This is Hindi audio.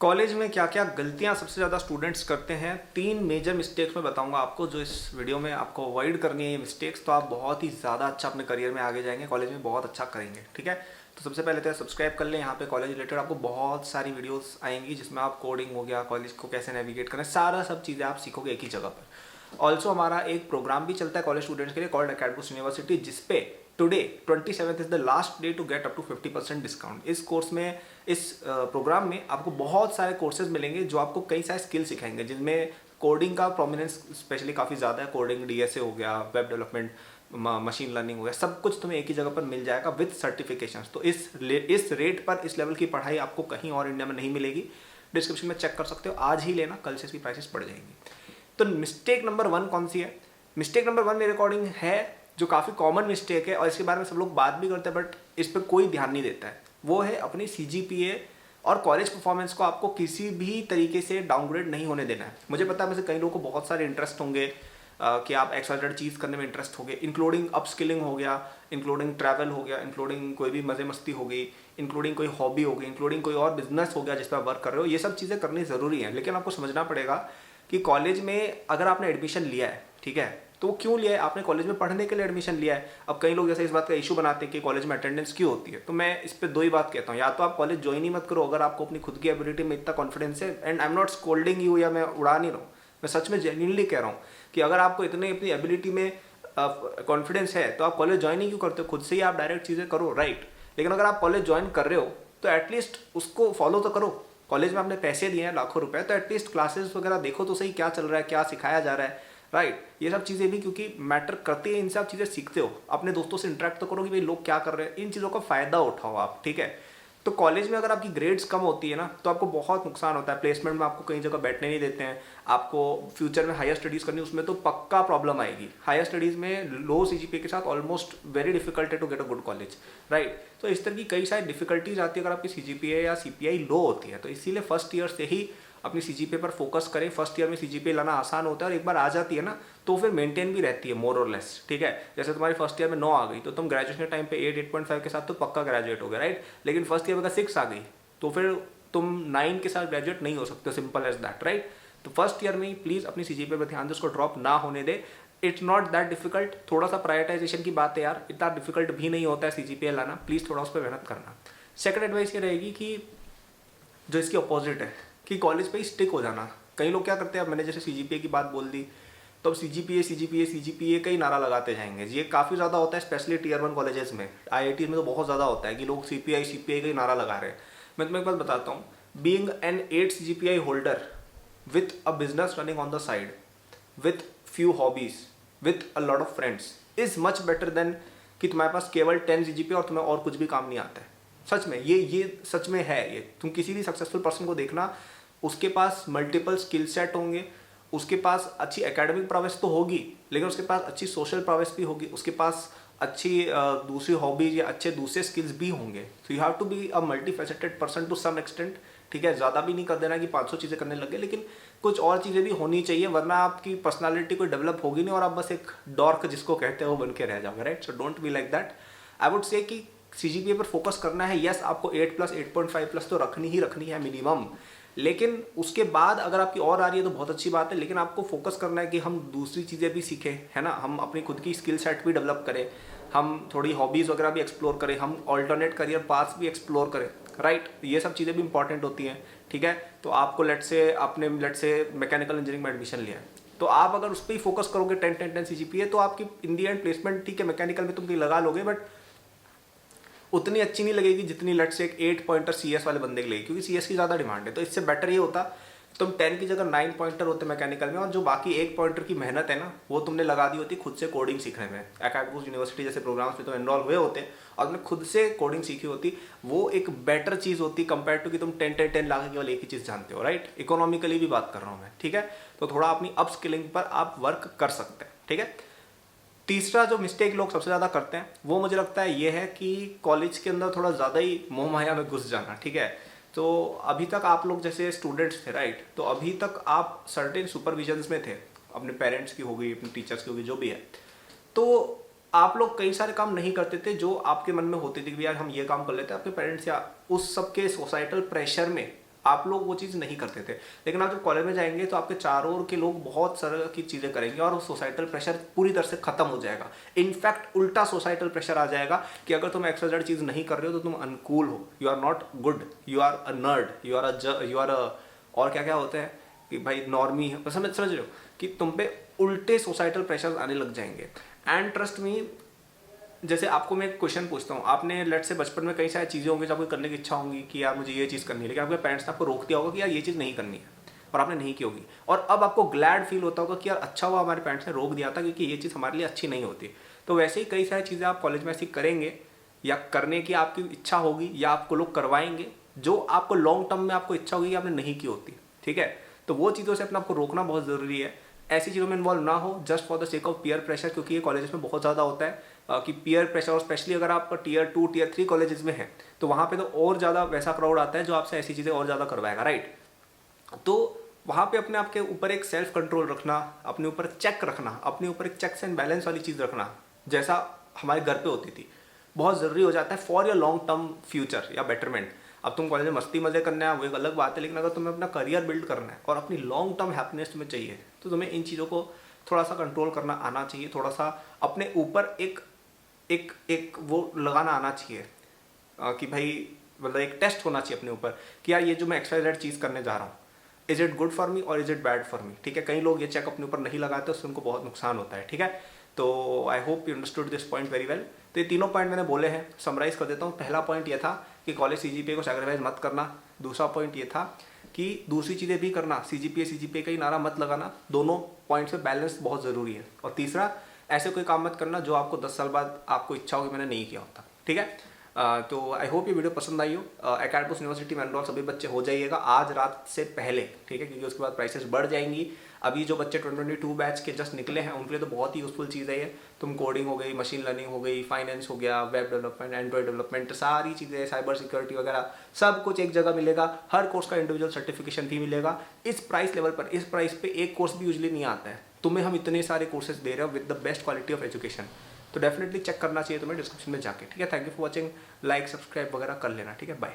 कॉलेज में क्या क्या गलतियां सबसे ज़्यादा स्टूडेंट्स करते हैं। 3 मेजर मिस्टेक्स मैं बताऊंगा आपको, जो इस वीडियो में आपको अवॉइड करनी है ये मिस्टेक्स, तो आप बहुत ही ज़्यादा अच्छा अपने करियर में आगे जाएंगे, कॉलेज में बहुत अच्छा करेंगे। ठीक है, तो सबसे पहले तो सब्सक्राइब कर लें। यहाँ पे कॉलेज रिलेटेड आपको बहुत सारी वीडियोस आएंगी जिसमें आप कोडिंग हो गया, कॉलेज को कैसे नेविगेट करें, सारा सब चीज़ें आप सीखोगे एक ही जगह पर। ऑल्सो हमारा एक प्रोग्राम भी चलता है कॉलेज स्टूडेंट्स के लिए कॉल्ड अकेडमिक्स यूनिवर्सिटी, जिसपे today 27th is the last day to get up to 50% discount. इस कोर्स में, इस प्रोग्राम में आपको बहुत सारे कोर्सेज मिलेंगे जो आपको कई सारे स्किल सिखाएंगे, जिनमें कोडिंग का प्रोमिनेंस स्पेशली काफ़ी ज़्यादा है। कोडिंग, डीएसए हो गया, वेब डेवलपमेंट, मशीन लर्निंग हो गया, सब कुछ तुम्हें एक ही जगह पर मिल जाएगा विद सर्टिफिकेशन। तो इस रेट पर इस लेवल की पढ़ाई आपको कहीं और इंडिया में नहीं मिलेगी। डिस्क्रिप्शन में चेक कर सकते हो, आज ही लेना, कल से इसकी प्राइसेस बढ़ जाएंगी। तो मिस्टेक नंबर 1 कौन सी है? मिस्टेक नंबर 1 मेरे अकॉर्डिंग है, जो काफ़ी कॉमन मिस्टेक है और इसके बारे में सब लोग बात भी करते हैं बट इस पर कोई ध्यान नहीं देता है। वो है अपनी सीजीपीए और कॉलेज परफॉर्मेंस को आपको किसी भी तरीके से डाउनग्रेड नहीं होने देना है। मुझे पता है, मुझे कई लोगों को बहुत सारे इंटरेस्ट होंगे कि आप एक्साइटेड चीज़ करने में इंटरेस्ट होंगे, इंक्लूडिंग अपस्किलिंग हो गया, इंक्लूडिंग ट्रैवल हो गया, इंक्लूडिंग कोई भी मज़े मस्ती हो गई, इंक्लूडिंग कोई हॉबी हो गई, इंक्लूडिंग कोई और बिजनेस हो गया जिस पर आप वर्क कर रहे हो। ये सब चीज़ें करनी ज़रूरी है, लेकिन आपको समझना पड़ेगा कि कॉलेज में अगर आपने एडमिशन लिया है, ठीक है, तो वो क्यों लिया है? आपने कॉलेज में पढ़ने के लिए एडमिशन लिया है। अब कई लोग जैसे इस बात का इशू बनाते हैं कि कॉलेज में अटेंडेंस क्यों होती है, तो मैं इस पर 2 ही बात कहता हूँ। या तो आप कॉलेज ज्वाइन ही मत करो अगर आपको अपनी खुद की एबिलिटी में इतना कॉन्फिडेंस है, and I am not scolding you, या मैं उड़ा नहीं रहा हूँ, मैं सच में जेन्युइनली कह रहा हूँ कि अगर आपको इतने अपनी एबिलिटी में कॉन्फिडेंस है तो आप कॉलेज ज्वाइन ही क्यों करते हो? खुद से ही आप डायरेक्ट चीज़ें करो, राइट। लेकिन अगर आप कॉलेज ज्वाइन कर रहे हो तो एटलीस्ट उसको फॉलो तो करो। कॉलेज में आपने पैसे दिए हैं लाखों रुपए, तो एटलीस्ट क्लासेस वगैरह देखो तो सही, क्या चल रहा है, क्या सिखाया जा रहा है, राइट। ये सब चीज़ें भी क्योंकि मैटर करती है, इनसे आप चीज़ें सीखते हो। अपने दोस्तों से इंटरेक्ट तो करो कि भाई लोग क्या कर रहे हैं, इन चीज़ों का फ़ायदा उठाओ आप, ठीक है। तो कॉलेज में अगर आपकी ग्रेड्स कम होती है ना, तो आपको बहुत नुकसान होता है। प्लेसमेंट में आपको कहीं जगह बैठने नहीं देते हैं, आपको फ्यूचर में हायर स्टडीज़ करनी, उसमें तो पक्का प्रॉब्लम आएगी। हायर स्टडीज़ में लो सीजीपीए के साथ ऑलमोस्ट वेरी डिफिकल्ट है to get a good college, right. तो इस तरह की कई सारी डिफिकल्टीज आती है अगर आपकी सीजीपीए या सीपीआई लो होती है। तो इसीलिए फर्स्ट ईयर से ही अपनी सीजीपीए पर फोकस करें। फर्स्ट ईयर में सीजीपीए लाना आसान होता है और एक बार आ जाती है ना तो फिर मेंटेन भी रहती है मोर और लेस, ठीक है। जैसे तुम्हारी फर्स्ट ईयर में 9 आ गई तो तुम ग्रेजुएशन के टाइम पे 8.5 के साथ तो पक्का ग्रेजुएट हो गया, राइट। लेकिन फर्स्ट ईयर में अगर 6 आ गई तो फिर तुम 9 के साथ ग्रेजुएट नहीं हो सकते, सिंपल एज दैट, राइट। तो फर्स्ट ईयर में ही प्लीज़ अपनी सीजीपीए पर ध्यान दे, उसको ड्रॉप ना होने दे। इट्स नॉट दैट डिफिकल्ट, थोड़ा सा प्रायोरिटाइजेशन की बात है यार, इतना डिफिकल्ट भी नहीं होता है सीजीपीए लाना, प्लीज़ थोड़ा उस पर मेहनत करना। सेकंड एडवाइस ये रहेगी कि जो इसकी अपोजिट है कि कॉलेज पे ही स्टिक हो जाना। कई लोग क्या करते हैं, अब मैंने जैसे सीजीपीए की बात बोल दी तो अब सीजीपीए का ही नारा लगाते जाएंगे। ये काफ़ी ज़्यादा होता है स्पेशली टियर 1 कॉलेजेस में, आईआईटी में तो बहुत ज़्यादा होता है कि लोग सीपीआई का ही नारा लगा रहे हैं। मैं तुम्हें एक बात बताता हूँ, being an 8 CGPI holder with a business running on the side, with few hobbies, with a lot of friends is much better than कि तुम्हारे पास केवल 10 सीजीपीए और तुम्हें और कुछ भी काम नहीं आता है। सच में ये सच में है। ये तुम किसी भी सक्सेसफुल पर्सन को देखना, उसके पास मल्टीपल स्किल सेट होंगे, उसके पास अच्छी एकेडमिक प्रॉवेस तो होगी, लेकिन उसके पास अच्छी सोशल प्रॉवेस भी होगी, उसके पास अच्छी दूसरी हॉबीज या अच्छे दूसरे स्किल्स भी होंगे। So you have to be a multifaceted person to some extent, ठीक है। ज़्यादा भी नहीं कर देना कि 500 चीज़ें करने लगे, लेकिन कुछ और चीज़ें भी होनी चाहिए, वरना आपकी पर्सनालिटी कोई डेवलप होगी नहीं और आप बस एक डॉर्क जिसको कहते हैं वो बन के रह जाओगे, right. So don't be like that. I would say कि सीजीपीए पर फोकस करना है, यस आपको 8+, 8.5+ तो रखनी ही रखनी है मिनिमम, लेकिन उसके बाद अगर आपकी और आ रही है तो बहुत अच्छी बात है। लेकिन आपको फोकस करना है कि हम दूसरी चीज़ें भी सीखें, है ना, हम अपनी खुद की स्किल सेट भी डेवलप करें, हम थोड़ी हॉबीज़ वगैरह भी एक्सप्लोर करें, हम ऑल्टरनेट करियर पाथ्स भी एक्सप्लोर करें, राइट। ये सब चीज़ें भी इंपॉर्टेंट होती हैं, ठीक है। तो आपको लेट से मैकेनिकल इंजीनियरिंग में एडमिशन लिया है, तो आप अगर उस पर ही फोकस करोगे 10 सीजीपीए, तो आपकी इन दी एंड प्लेसमेंट, ठीक है, मैकेनिकल में तुम कहीं लगा लोगे बट उतनी अच्छी नहीं लगेगी जितनी लेट से एक 8 पॉइंटर सीएस वाले बंदे के लिए, क्योंकि सीएस की ज़्यादा डिमांड है। तो इससे बेटर ये होता तुम 10 की जगह 9 पॉइंटर होते मैकेनिकल में, और जो बाकी 1 पॉइंटर की मेहनत है ना वो तुमने लगा दी होती खुद से कोडिंग सीखने में। अकेडमिक्स यूनिवर्सिटी जैसे प्रोग्राम्स में तो एनरोल हुए होते और तुमने खुद से कोडिंग सीखी होती, वो एक बेटर चीज़ होती कंपेयर टू कि तुम 10 ला के केवल एक ही चीज़ जानते हो, राइट। इकोनॉमिकली भी बात कर रहा हूँ मैं, ठीक है। तो थोड़ा अपनी अप स्किलिंग पर आप वर्क कर सकते हैं, ठीक है। तीसरा जो मिस्टेक लोग सबसे ज़्यादा करते हैं वो मुझे लगता है ये है कि कॉलेज के अंदर थोड़ा ज़्यादा ही मोह माया में घुस जाना, ठीक है। तो अभी तक आप लोग जैसे स्टूडेंट्स थे, राइट, तो अभी तक आप सर्टेन सुपरविजन्स में थे, अपने पेरेंट्स की होगी, अपने टीचर्स की होगी, जो भी है। तो आप लोग कई सारे काम नहीं करते थे जो आपके मन में होते थे कि यार हम ये काम कर लेते हैं। आपके पेरेंट्स या उस सब के सोसाइटल प्रेशर में आप लोग वो चीज़ नहीं करते थे, लेकिन आप जब कॉलेज में जाएंगे तो आपके चारों ओर के लोग बहुत सारे की चीज़ें करेंगे और सोसाइटल प्रेशर पूरी तरह से खत्म हो जाएगा। इनफैक्ट उल्टा सोसाइटल प्रेशर आ जाएगा कि अगर तुम एक्स्ट्रा चीज़ नहीं कर रहे हो तो तुम अनकूल हो, you are not good, you are a nerd, you are और क्या क्या होते हैं कि भाई नॉर्मी है, समझ रहे हो कि तुम पे उल्टे सोसाइटल प्रेशर आने लग जाएंगे। एंड ट्रस्ट मी, जैसे आपको मैं एक क्वेश्चन पूछता हूँ, आपने लेट से बचपन में कई सारी चीज़ें होंगी जो आपको करने की इच्छा होगी कि यार मुझे ये चीज़ करनी है, लेकिन आपके पेरेंट्स ने आपको रोक दिया होगा कि यार ये चीज़ नहीं करनी है और आपने नहीं की होगी, और अब आपको ग्लैड फील होता होगा कि यार अच्छा हुआ हमारे पेरेंट्स ने रोक दिया था क्योंकि ये चीज़ हमारे लिए अच्छी नहीं होती। तो वैसे ही कई सारी चीज़ें आप कॉलेज में ऐसी करेंगे या करने की आपकी इच्छा होगी या आपको लोग करवाएंगे जो आपको लॉन्ग टर्म में आपको इच्छा होगी कि आपने नहीं की होती, ठीक है। तो वो चीज़ों से अपने आपको रोकना बहुत ज़रूरी है, ऐसी चीज़ों में इन्वॉल्व ना हो just for the sake of peer pressure, क्योंकि ये कॉलेज में बहुत ज़्यादा होता है कि पीयर प्रेशर, और स्पेशली अगर आप टियर 2 टियर 3 कॉलेजेस में हैं तो वहाँ पे तो और ज़्यादा वैसा क्राउड आता है जो आपसे ऐसी चीज़ें और ज़्यादा करवाएगा, राइट। तो वहाँ पे अपने आपके ऊपर एक सेल्फ कंट्रोल रखना, अपने ऊपर चेक रखना, अपने ऊपर एक चेक्स एंड बैलेंस वाली चीज़ रखना जैसा हमारे घर पे होती थी, बहुत ज़रूरी हो जाता है for your long term future या बेटरमेंट। अब तुम कॉलेज में मस्ती मजे करना है वो एक अलग बात है, लेकिन अगर तुम्हें अपना करियर बिल्ड करना है और अपनी लॉन्ग टर्म हैप्पीनेस तुम्हें चाहिए तो तुम्हें इन चीज़ों को थोड़ा सा कंट्रोल करना आना चाहिए, थोड़ा सा अपने ऊपर एक एक एक वो लगाना आना चाहिए कि भाई मतलब एक टेस्ट होना चाहिए अपने ऊपर कि यार ये जो मैं XYZ चीज़ करने जा रहा हूँ, is it good for me और is it bad for me, ठीक है। कई लोग ये चेक अपने ऊपर नहीं लगाते, उससे उनको बहुत नुकसान होता है, ठीक है। तो I hope you understood this point very well. तो ये तीनों पॉइंट मैंने बोले हैं, समराइज कर देता हूँ। पहला पॉइंट ये था कि कॉलेज CGPA को सैक्रिफाइस मत करना। दूसरा पॉइंट ये था कि दूसरी चीज़ें भी करना, CGPA का ही नारा मत लगाना, दोनों पॉइंट्स में बैलेंस बहुत ज़रूरी है। और तीसरा, ऐसे कोई काम मत करना जो आपको 10 साल बाद आपको इच्छा होगी मैंने नहीं किया होता, ठीक है। तो आई होप ये वीडियो पसंद आई हो। एकेडमिक्स यूनिवर्सिटी में एनरोल सभी बच्चे हो जाइएगा आज रात से पहले, ठीक है, क्योंकि उसके बाद प्राइसेस बढ़ जाएंगी। अभी जो बच्चे 2022 बैच के जस्ट निकले हैं उनके लिए तो बहुत ही यूजफुल चीज़ है ये। तुम कोडिंग हो गई, मशीन लर्निंग हो गई, फाइनेंस हो गया, वेब डेवलपमेंट, एंड्रॉइड डेवलपमेंट, सारी चीज़ें, साइबर सिक्योरिटी वगैरह सब कुछ एक जगह मिलेगा। हर कोर्स का इंडिविजुअल सर्टिफिकेशन भी मिलेगा इस प्राइस लेवल पर। इस प्राइस पे एक कोर्स भी यूजली नहीं आता है, तुम्हें हम इतने सारे कोर्सेज दे रहे हो with the best quality of education. तो डेफिनेटली चेक करना चाहिए तुम्हें डिस्क्रिप्शन में जाके, ठीक है। Thank you for watching, like subscribe वगैरह कर लेना, ठीक है। बाय।